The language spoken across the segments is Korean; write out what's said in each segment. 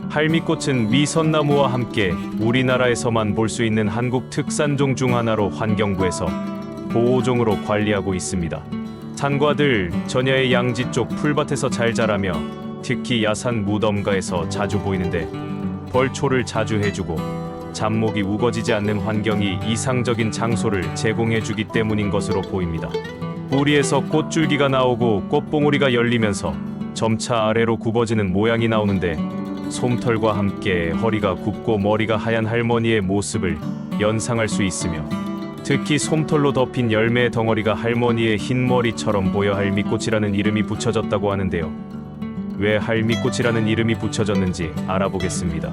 할미꽃은 미선나무와 함께 우리나라에서만 볼 수 있는 한국 특산종 중 하나로 환경부에서 보호종으로 관리하고 있습니다. 산과들, 전야의 양지 쪽 풀밭에서 잘 자라며 특히 야산 무덤가에서 자주 보이는데 벌초를 자주 해주고 잡목이 우거지지 않는 환경이 이상적인 장소를 제공해주기 때문인 것으로 보입니다. 뿌리에서 꽃줄기가 나오고 꽃봉오리가 열리면서 점차 아래로 굽어지는 모양이 나오는데 솜털과 함께 허리가 굽고 머리가 하얀 할머니의 모습을 연상할 수 있으며 특히 솜털로 덮인 열매의 덩어리가 할머니의 흰 머리처럼 보여 할미꽃이라는 이름이 붙여졌다고 하는데요. 왜 할미꽃이라는 이름이 붙여졌는지 알아보겠습니다.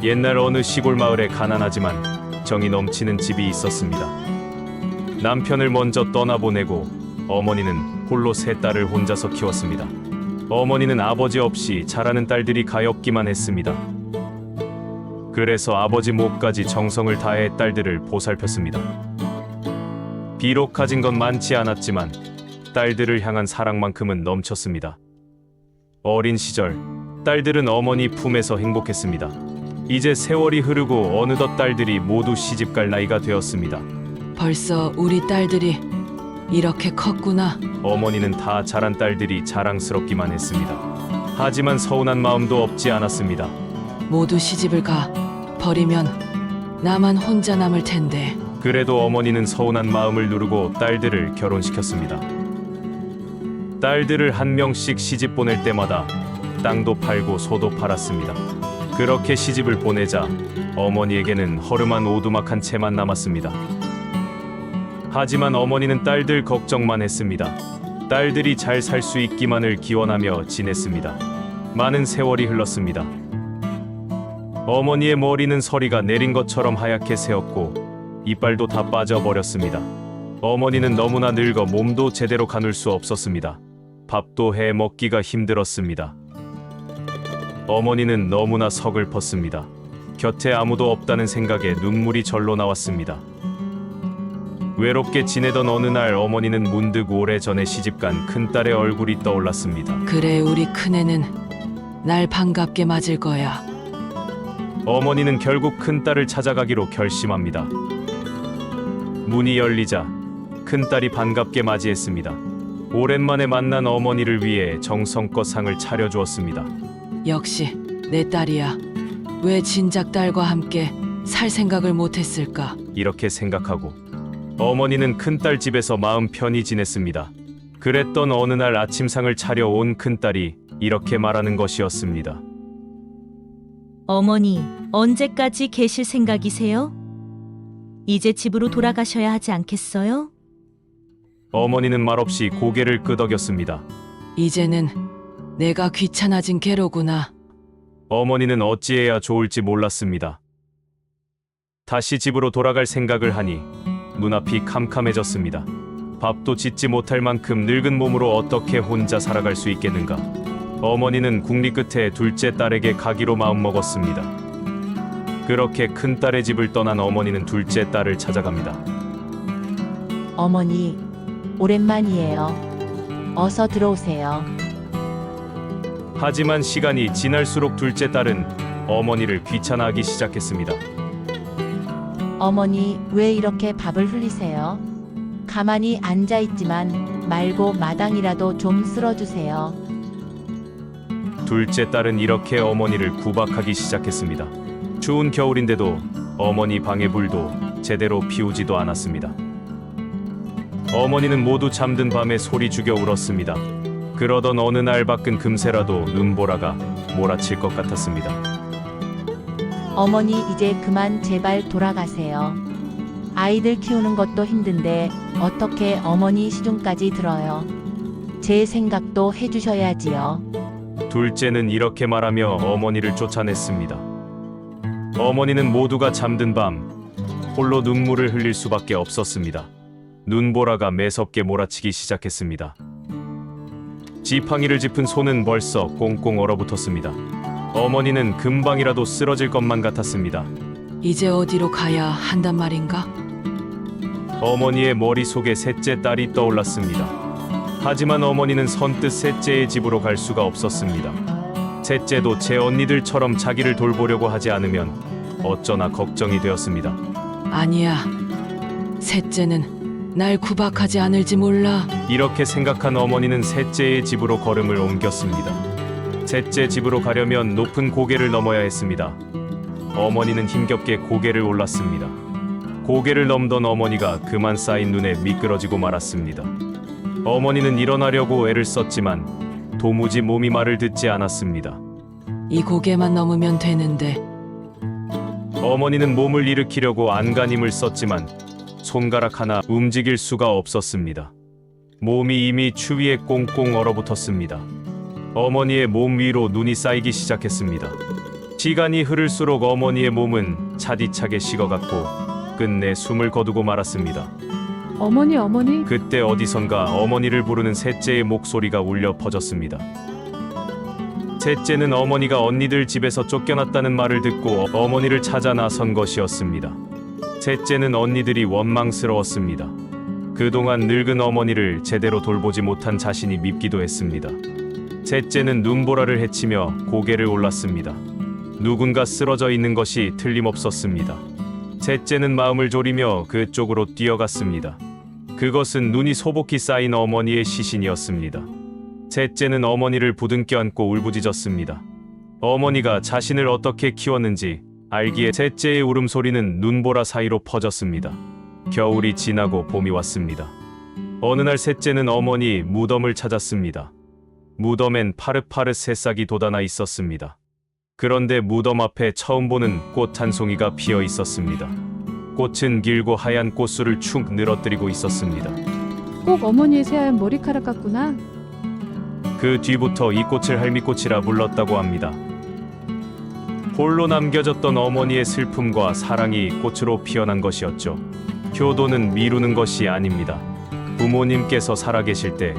옛날 어느 시골 마을에 가난하지만 정이 넘치는 집이 있었습니다. 남편을 먼저 떠나보내고 어머니는 홀로 세 딸을 혼자서 키웠습니다. 어머니는 아버지 없이 자라는 딸들이 가엾기만 했습니다. 그래서 아버지 몫까지 정성을 다해 딸들을 보살폈습니다. 비록 가진 건 많지 않았지만 딸들을 향한 사랑만큼은 넘쳤습니다. 어린 시절 딸들은 어머니 품에서 행복했습니다. 이제 세월이 흐르고 어느덧 딸들이 모두 시집갈 나이가 되었습니다. 벌써 우리 딸들이 이렇게 컸구나. 어머니는 다 자란 딸들이 자랑스럽기만 했습니다. 하지만 서운한 마음도 없지 않았습니다. 모두 시집을 가 버리면 나만 혼자 남을 텐데. 그래도 어머니는 서운한 마음을 누르고 딸들을 결혼시켰습니다. 딸들을 한 명씩 시집 보낼 때마다 땅도 팔고 소도 팔았습니다. 그렇게 시집을 보내자 어머니에게는 허름한 오두막 한 채만 남았습니다. 하지만 어머니는 딸들 걱정만 했습니다. 딸들이 잘 살 수 있기만을 기원하며 지냈습니다. 많은 세월이 흘렀습니다. 어머니의 머리는 서리가 내린 것처럼 하얗게 새었고 이빨도 다 빠져버렸습니다. 어머니는 너무나 늙어 몸도 제대로 가눌 수 없었습니다. 밥도 해 먹기가 힘들었습니다. 어머니는 너무나 서글펐습니다. 곁에 아무도 없다는 생각에 눈물이 절로 나왔습니다. 외롭게 지내던 어느 날 어머니는 문득 오래전에 시집간 큰딸의 얼굴이 떠올랐습니다. 그래, 우리 큰애는 날 반갑게 맞을 거야. 어머니는 결국 큰딸을 찾아가기로 결심합니다. 문이 열리자 큰딸이 반갑게 맞이했습니다. 오랜만에 만난 어머니를 위해 정성껏 상을 차려주었습니다. 역시 내 딸이야. 왜 진작 딸과 함께 살 생각을 못했을까? 이렇게 생각하고 어머니는 큰딸 집에서 마음 편히 지냈습니다. 그랬던 어느 날 아침상을 차려온 큰딸이 이렇게 말하는 것이었습니다. 어머니, 언제까지 계실 생각이세요? 이제 집으로 돌아가셔야 하지 않겠어요? 어머니는 말없이 고개를 끄덕였습니다. 이제는 내가 귀찮아진 게로구나. 어머니는 어찌해야 좋을지 몰랐습니다. 다시 집으로 돌아갈 생각을 하니 눈앞이 캄캄해졌습니다. 밥도 짓지 못할 만큼 늙은 몸으로 어떻게 혼자 살아갈 수 있겠는가. 어머니는 국리 끝에 둘째 딸에게 가기로 마음먹었습니다. 그렇게 큰딸의 집을 떠난 어머니는 둘째 딸을 찾아갑니다. 어머니, 오랜만이에요. 어서 들어오세요. 하지만 시간이 지날수록 둘째 딸은 어머니를 귀찮아하기 시작했습니다. 어머니, 왜 이렇게 밥을 흘리세요? 가만히 앉아있지만 말고 마당이라도 좀 쓸어주세요. 둘째 딸은 이렇게 어머니를 구박하기 시작했습니다. 추운 겨울인데도 어머니 방의 불도 제대로 피우지도 않았습니다. 어머니는 모두 잠든 밤에 소리 죽여 울었습니다. 그러던 어느 날 밖은 금세라도 눈보라가 몰아칠 것 같았습니다. 어머니, 이제 그만 제발 돌아가세요. 아이들 키우는 것도 힘든데 어떻게 어머니 시중까지 들어요. 제 생각도 해주셔야지요. 둘째는 이렇게 말하며 어머니를 쫓아냈습니다. 어머니는 모두가 잠든 밤 홀로 눈물을 흘릴 수밖에 없었습니다. 눈보라가 매섭게 몰아치기 시작했습니다. 지팡이를 짚은 손은 벌써 꽁꽁 얼어붙었습니다. 어머니는 금방이라도 쓰러질 것만 같았습니다. 이제 어디로 가야 한단 말인가? 어머니의 머릿속에 셋째 딸이 떠올랐습니다. 하지만 어머니는 선뜻 셋째의 집으로 갈 수가 없었습니다. 셋째도 제 언니들처럼 자기를 돌보려고 하지 않으면 어쩌나 걱정이 되었습니다. 아니야. 셋째는 날 구박하지 않을지 몰라. 이렇게 생각한 어머니는 셋째의 집으로 걸음을 옮겼습니다. 셋째 집으로 가려면 높은 고개를 넘어야 했습니다. 어머니는 힘겹게 고개를 올랐습니다. 고개를 넘던 어머니가 그만 쌓인 눈에 미끄러지고 말았습니다. 어머니는 일어나려고 애를 썼지만 도무지 몸이 말을 듣지 않았습니다. 이 고개만 넘으면 되는데. 어머니는 몸을 일으키려고 안간힘을 썼지만 손가락 하나 움직일 수가 없었습니다. 몸이 이미 추위에 꽁꽁 얼어붙었습니다. 어머니의 몸 위로 눈이 쌓이기 시작했습니다. 시간이 흐를수록 어머니의 몸은 차디차게 식어갔고 끝내 숨을 거두고 말았습니다. 어머니, 어머니. 그때 어디선가 어머니를 부르는 셋째의 목소리가 울려 퍼졌습니다. 셋째는 어머니가 언니들 집에서 쫓겨났다는 말을 듣고 어머니를 찾아 나선 것이었습니다. 셋째는 언니들이 원망스러웠습니다. 그동안 늙은 어머니를 제대로 돌보지 못한 자신이 밉기도 했습니다. 셋째는 눈보라를 헤치며 고개를 올랐습니다. 누군가 쓰러져 있는 것이 틀림없었습니다. 셋째는 마음을 졸이며 그쪽으로 뛰어갔습니다. 그것은 눈이 소복히 쌓인 어머니의 시신이었습니다. 셋째는 어머니를 부둥켜 안고 울부짖었습니다. 어머니가 자신을 어떻게 키웠는지 알기에 셋째의 울음소리는 눈보라 사이로 퍼졌습니다. 겨울이 지나고 봄이 왔습니다. 어느 날 셋째는 어머니 무덤을 찾았습니다. 무덤엔 파릇파릇 새싹이 돋아나 있었습니다. 그런데 무덤 앞에 처음 보는 꽃 한 송이가 피어 있었습니다. 꽃은 길고 하얀 꽃술을 축 늘어뜨리고 있었습니다. 꼭 어머니의 새하얀 머리카락 같구나. 그 뒤부터 이 꽃을 할미꽃이라 불렀다고 합니다. 홀로 남겨졌던 어머니의 슬픔과 사랑이 꽃으로 피어난 것이었죠. 효도는 미루는 것이 아닙니다. 부모님께서 살아계실 때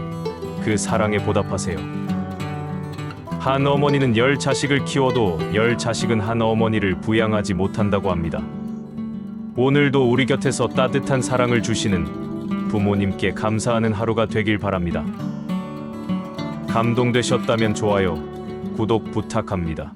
그 사랑에 보답하세요. 한 어머니는 10자식을 키워도 10자식은 한 어머니를 부양하지 못한다고 합니다. 오늘도 우리 곁에서 따뜻한 사랑을 주시는 부모님께 감사하는 하루가 되길 바랍니다. 감동되셨다면 좋아요, 구독 부탁합니다.